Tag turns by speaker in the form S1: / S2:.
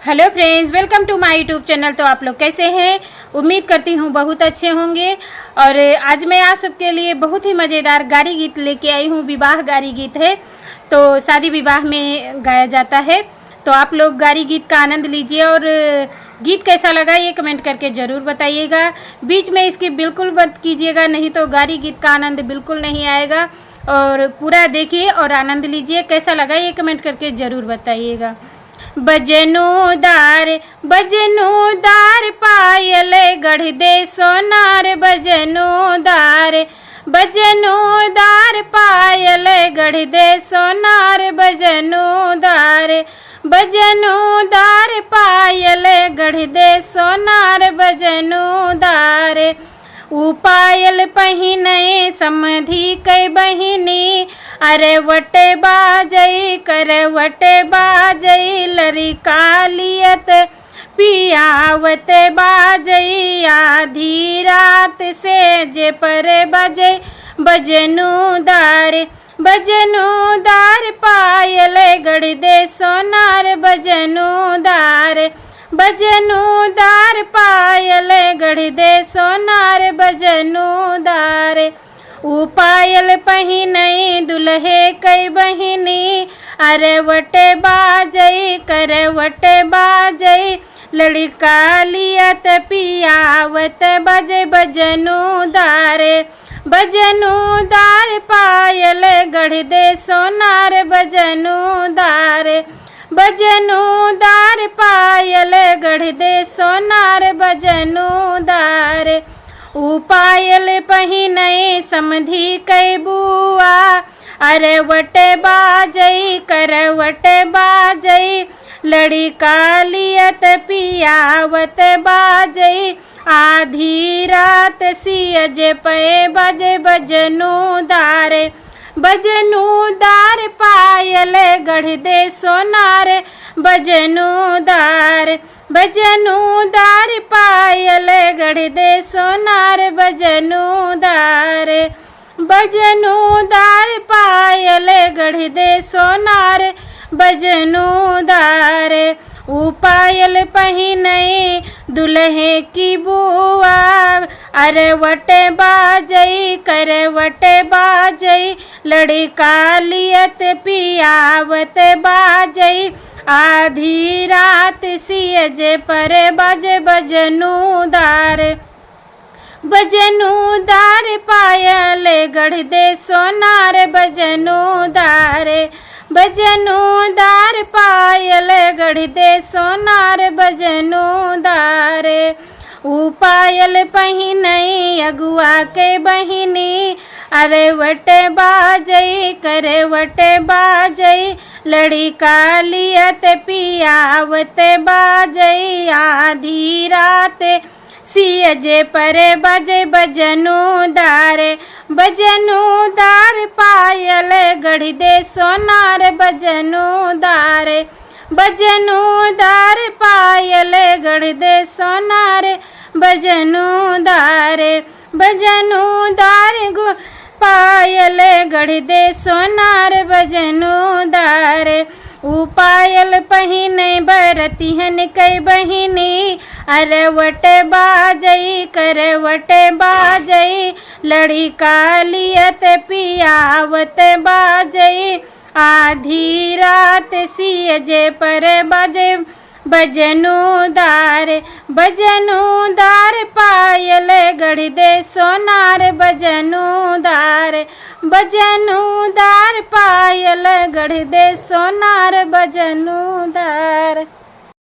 S1: Hello friends, welcome to my YouTube channel. तो आप लोग कैसे हैं? उम्मीद करती हूँ बहुत अच्छे होंगे। और आज मैं आप सबके लिए बहुत ही मज़ेदार गाड़ी गीत लेके आई हूँ। विवाह गाड़ी गीत है, तो शादी विवाह में गाया जाता है। तो आप लोग गाड़ी गीत का आनंद लीजिए और गीत कैसा लगा ये कमेंट करके ज़रूर बताइएगा। बीच में इसकी बिल्कुल मत कीजिएगा, नहीं तो गाड़ी गीत का आनंद बिल्कुल नहीं आएगा। और पूरा देखिए और आनंद लीजिए। कैसा लगा ये कमेंट करके ज़रूर बताइएगा। बजनूदार बजनूदार पायल गढ़ दे सोनार, बजनूदार बजनूदार पायल गढ़ दे सोनार, बजनूदार बजनूदार पायल गढ़ दे सोनार, बजनूदार। ऊ पायल पहिने समधी कई बहिनी, अरे वटे बाजई करवटे बाजई लरी कालियत पियावत बाजई, आधी रात से जे पर बजे बजनूदार बजनूदार पायल गढ़ दे सोनार, बजनूदार बजनूदार पायल गढ़ दे सोनार, बजनूदार। ऊ पायल पहिनई दुल्हे कई बहिनी, अरे वटे बाजई करवटे बाजई लड़का लियत पियावत बजे, बजनूदार बजनूदार पायल गढ़ दे सोनार, बजनूदार बजनूदार पायल गढ़ दे सोनार, बजनूदार। ऊ पायल पहिनई समधी कई बुआ, अरे वटे बाजई करवटे बाजई लड़का लियत पियावत बाजई, आधी रात सियजे पे बजे, बजनूदार बजनूदार पायल गढ़ दे सोनार, बजनूदार बजनूदार पायल गढ़ दे सोनार, बजनूदार बजनूदार पायल गढ़ दे सोनार, बजनूदार। ऊ पायल पहिनई दुल्हे की बुआ, अरे वटे बाजई करवटे बाजई लड़का लियत पियावत बाजई, आधी रात सियजे पर बजे, बजनूदार बजनूदार पायल गढ़ दे सोनार, बजनूदार बजनूदार पायल गढ़ दे सोनार, बजनूदार। ऊ पायल पहिनई अगुआ के बहिनी, अरे वटे बाजई करवटे बाजई लड़का लियत पियावत बाजई, आधी रात सियजे पर बजे, बजनूदार बजनूदार पायल गढ़ दे सोनार, बजनूदार बजनूदार पायल गढ़ दे सोनार, बजनूदार बजनूदार पायल गढ़ दे सोनार, बजनूदार। ऊ पायल पहिने बरतिहन कई बहिनी, अरे वटे बाजई करवटे बाजई लड़का लियत पियावत बाजई, आधी रात सियजे पर बजे, बजनूदार बजनूदार पायल गढ़ दे सोनार, बजनूदार बजनूदार पायल गढ़ दे सोनार, बजनूदार।